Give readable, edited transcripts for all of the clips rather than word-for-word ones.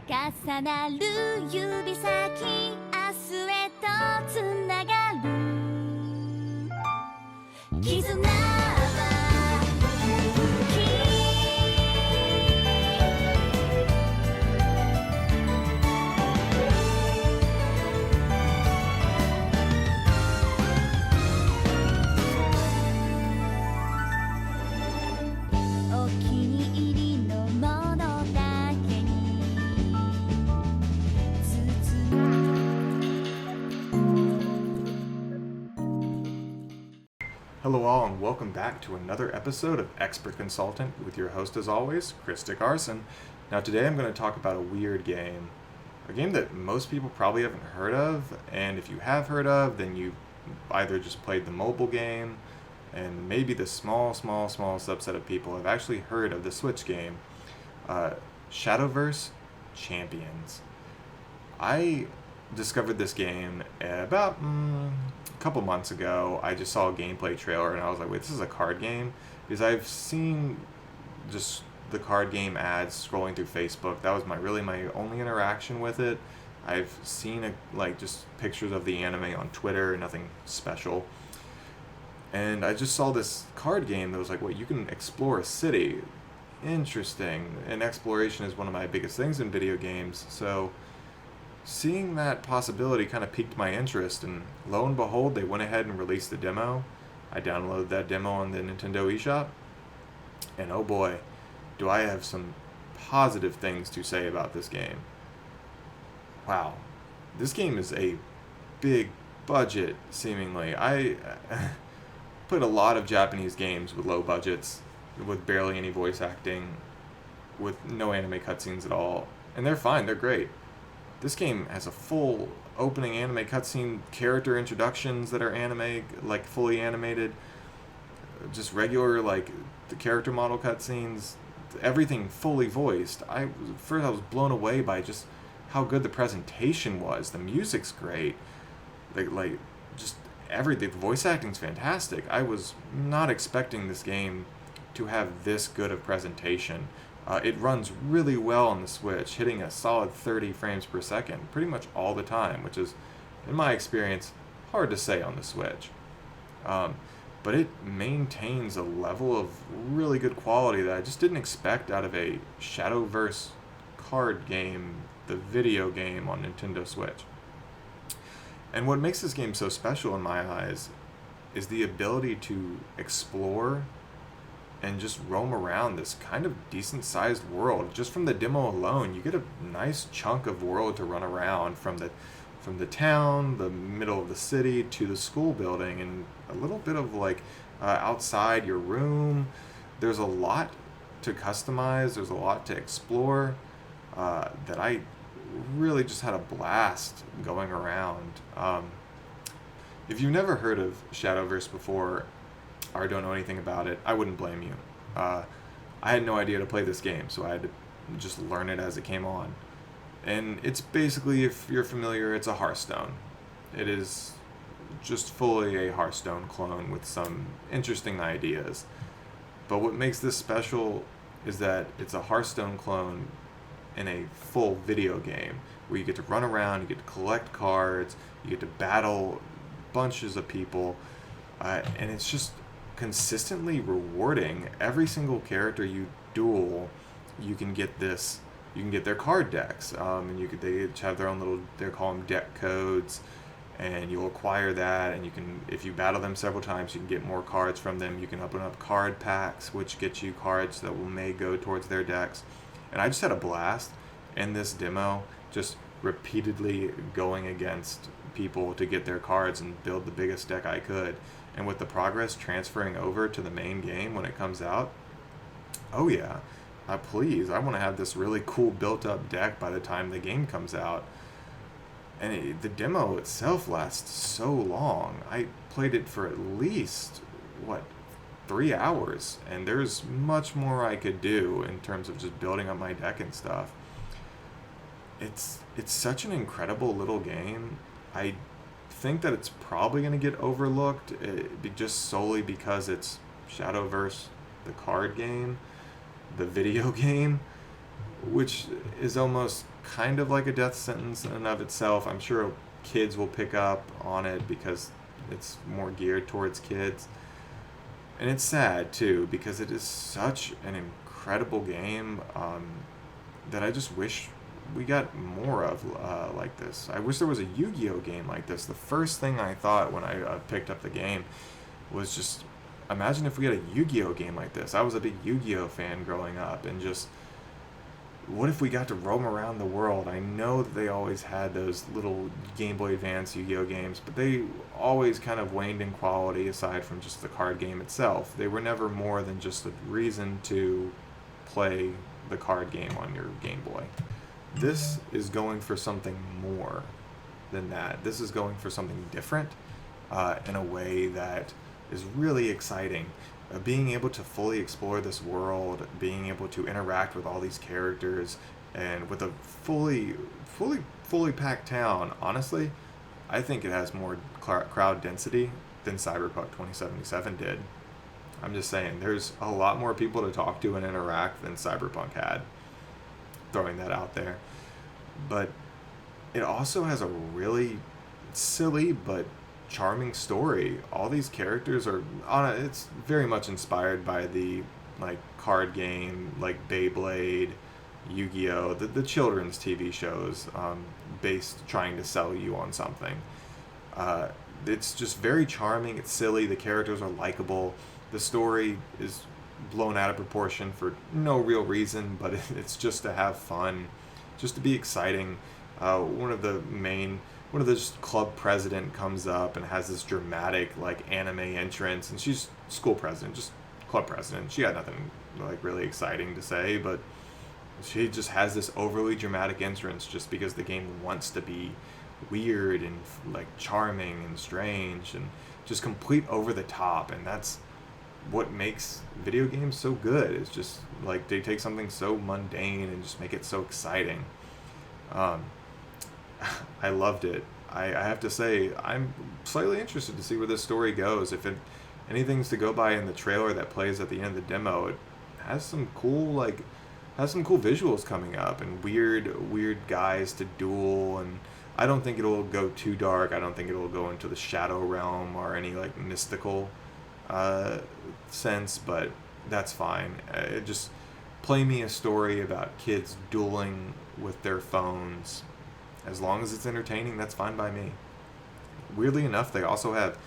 重なる指先明日へとつながる絆は勇気お気に入りのものだけに包む Hello all and welcome back to another episode of Expert Consultant with your host as always, DickeRson. Now today I'm going to talk about a weird game. A game that most people probably haven't heard of, and if you have heard of, then you either just played the mobile game, and maybe the small subset of people have actually heard of the Switch game, Shadowverse Champions. I discovered this game about a couple months ago. I just saw a gameplay trailer and I was like, wait, this is a card game? Because I've seen just the card game ads scrolling through Facebook. That was my only interaction with it. I've seen just pictures of the anime on Twitter, nothing special. And I just saw this card game that was like, wait, you can explore a city. Interesting. And exploration is one of my biggest things in video games, so seeing that possibility kind of piqued my interest, and lo and behold, they went ahead and released the demo. I downloaded that demo on the Nintendo eShop, and oh boy, do I have some positive things to say about this game. Wow, this game is a big budget, seemingly. I played a lot of Japanese games with low budgets, with barely any voice acting, with no anime cutscenes at all, and they're fine, they're great. This game has a full opening anime cutscene, character introductions that are anime, like fully animated, just regular the character model cutscenes, everything fully voiced. First I was blown away by just how good the presentation was. The music's great, just everything. The voice acting's fantastic. I was not expecting this game to have this good of presentation. It runs really well on the Switch, hitting a solid 30 frames per second pretty much all the time, which is, in my experience, hard to say on the Switch. But it maintains a level of really good quality that I just didn't expect out of a Shadowverse card game, the video game on Nintendo Switch. And what makes this game so special in my eyes is the ability to explore and just roam around this kind of decent-sized world. Just from the demo alone, you get a nice chunk of world to run around, from the town, the middle of the city, to the school building, and a little bit of outside your room. There's a lot to customize. There's a lot to explore that I really just had a blast going around. If you've never heard of Shadowverse before, or don't know anything about it, I wouldn't blame you. I had no idea to play this game, so I had to just learn it as it came on. And it's basically, if you're familiar, it's a Hearthstone. It is just fully a Hearthstone clone with some interesting ideas. But what makes this special is that it's a Hearthstone clone in a full video game, where you get to run around, you get to collect cards, you get to battle bunches of people, and it's just consistently rewarding. Every single character you duel, you can get their card decks, and they each have their own little, they call them deck codes, and you'll acquire that, and you can, if you battle them several times, you can get more cards from them. You can open up card packs, which get you cards that may go towards their decks. And I just had a blast in this demo, just repeatedly going against people to get their cards and build the biggest deck I could. And with the progress transferring over to the main game when it comes out, oh yeah, please, I want to have this really cool built-up deck by the time the game comes out. And the demo itself lasts so long. I played it for at least, 3 hours, and there's much more I could do in terms of just building up my deck and stuff. It's such an incredible little game. I think that it's probably going to get overlooked, just solely because it's Shadowverse, the card game, the video game. which is almost kind of like a death sentence in and of itself. I'm sure kids will pick up on it because it's more geared towards kids. And it's sad too because it is such an incredible game that I just wish we got more of like this. I wish there was a Yu-Gi-Oh game like this. The first thing I thought when I picked up the game was just, imagine if we had a Yu-Gi-Oh game like this. I was a big Yu-Gi-Oh fan growing up, and just, what if we got to roam around the world? I know that they always had those little Game Boy Advance Yu-Gi-Oh games, but they always kind of waned in quality aside from just the card game itself. They were never more than just a reason to play the card game on your Game Boy. This is going for something more than that. This is going for something different in a way that is really exciting. Being able to fully explore this world, being able to interact with all these characters, and with a fully packed town. Honestly, I think it has more crowd density than Cyberpunk 2077 did. I'm just saying, there's a lot more people to talk to and interact than Cyberpunk had. Throwing that out there. But it also has a really silly but charming story. All these characters are on it's very much inspired by the like card game, like Beyblade, Yu-Gi-Oh, the children's TV shows, based trying to sell you on something. It's just very charming. It's silly. The characters are likable. The story is blown out of proportion for no real reason, but it's just to have fun, just to be exciting. One of the just club president comes up and has this dramatic like anime entrance, and she's school president, just club president. She had nothing like really exciting to say, but she just has this overly dramatic entrance just because the game wants to be weird and like charming and strange and just complete over the top. And that's what makes video games so good. It's just like they take something so mundane and just make it so exciting. I loved it. I have to say, I'm slightly interested to see where this story goes. If anything's to go by in the trailer that plays at the end of the demo, it has some cool visuals coming up and weird guys to duel. And I don't think it'll go too dark. I don't think it'll go into the shadow realm or any like mystical sense, but that's fine. Just play me a story about kids dueling with their phones. As long as it's entertaining, that's fine by me. Weirdly enough, they also have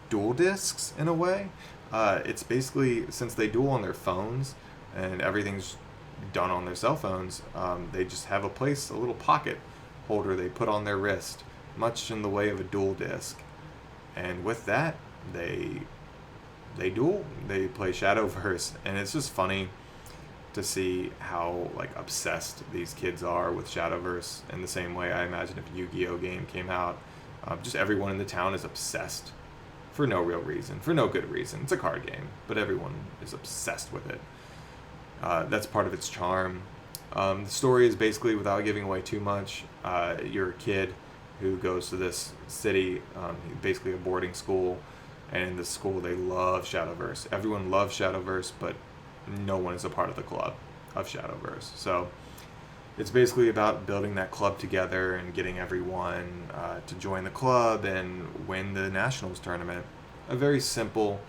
duel discs in a way. It's basically, since they duel on their phones and everything's done on their cell phones, they just have a little pocket holder they put on their wrist, much in the way of a duel disc. And with that, they duel. They play Shadowverse, and it's just funny to see how like obsessed these kids are with Shadowverse. In the same way, I imagine if Yu-Gi-Oh game came out, just everyone in the town is obsessed for no real reason, for no good reason. It's a card game, but everyone is obsessed with it. That's part of its charm. The story is basically, without giving away too much, you're a kid who goes to this city, basically a boarding school, and in the school they love Shadowverse. Everyone loves Shadowverse, but no one is a part of the club of Shadowverse. So it's basically about building that club together and getting everyone to join the club and win the Nationals tournament. A very simple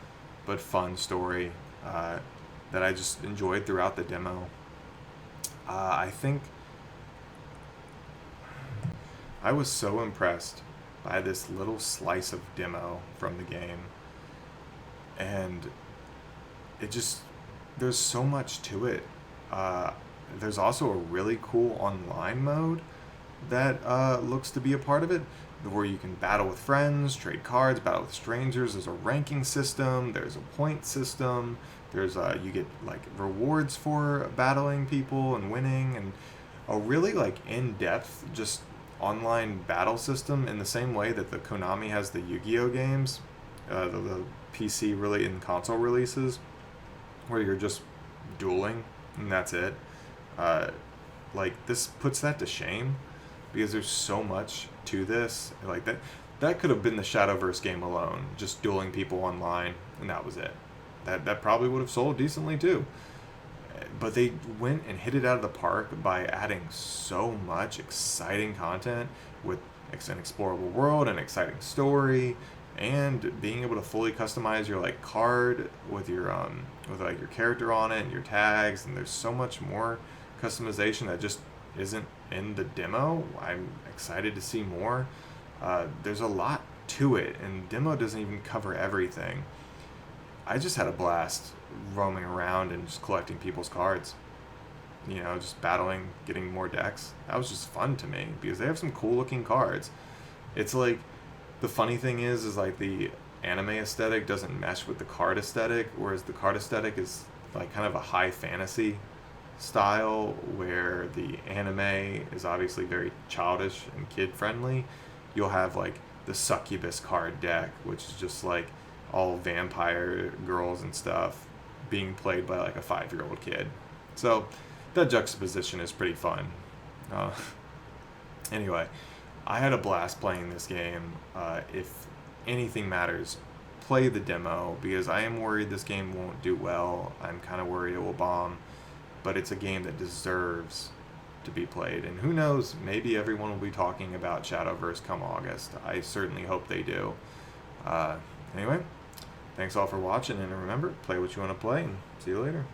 but fun story that I just enjoyed throughout the demo. I think I was so impressed by this little slice of demo from the game, and it just, there's so much to it. There's also a really cool online mode that looks to be a part of it, where you can battle with friends, trade cards, battle with strangers. There's a ranking system. There's a point system. There's you get like rewards for battling people and winning, and a really like in-depth just online battle system in the same way that the Konami has the Yu-Gi-Oh games, the PC really and console releases, where you're just dueling and that's it. Like this puts that to shame because there's so much to this. Like that could have been the Shadowverse game alone, just dueling people online, and that was it. That probably would have sold decently too. But they went and hit it out of the park by adding so much exciting content with an explorable world, an exciting story, and being able to fully customize your like card with your with like your character on it and your tags. And there's so much more customization that just isn't in the demo. I'm excited to see more. There's a lot to it, and demo doesn't even cover everything. I just had a blast roaming around and just collecting people's cards. You know, just battling, getting more decks. That was just fun to me because they have some cool looking cards. It's like, the funny thing is like the anime aesthetic doesn't mesh with the card aesthetic, whereas the card aesthetic is like kind of a high fantasy style, where the anime is obviously very childish and kid friendly. You'll have like the succubus card deck, which is just like all vampire girls and stuff being played by like a 5-year-old kid. So that juxtaposition is pretty fun. Anyway, I had a blast playing this game. If anything matters, play the demo, because I am worried this game won't do well. I'm kind of worried it will bomb, but it's a game that deserves to be played. And who knows, maybe everyone will be talking about Shadowverse come August. I certainly hope they do. Anyway, thanks all for watching, and remember, play what you want to play, and see you later.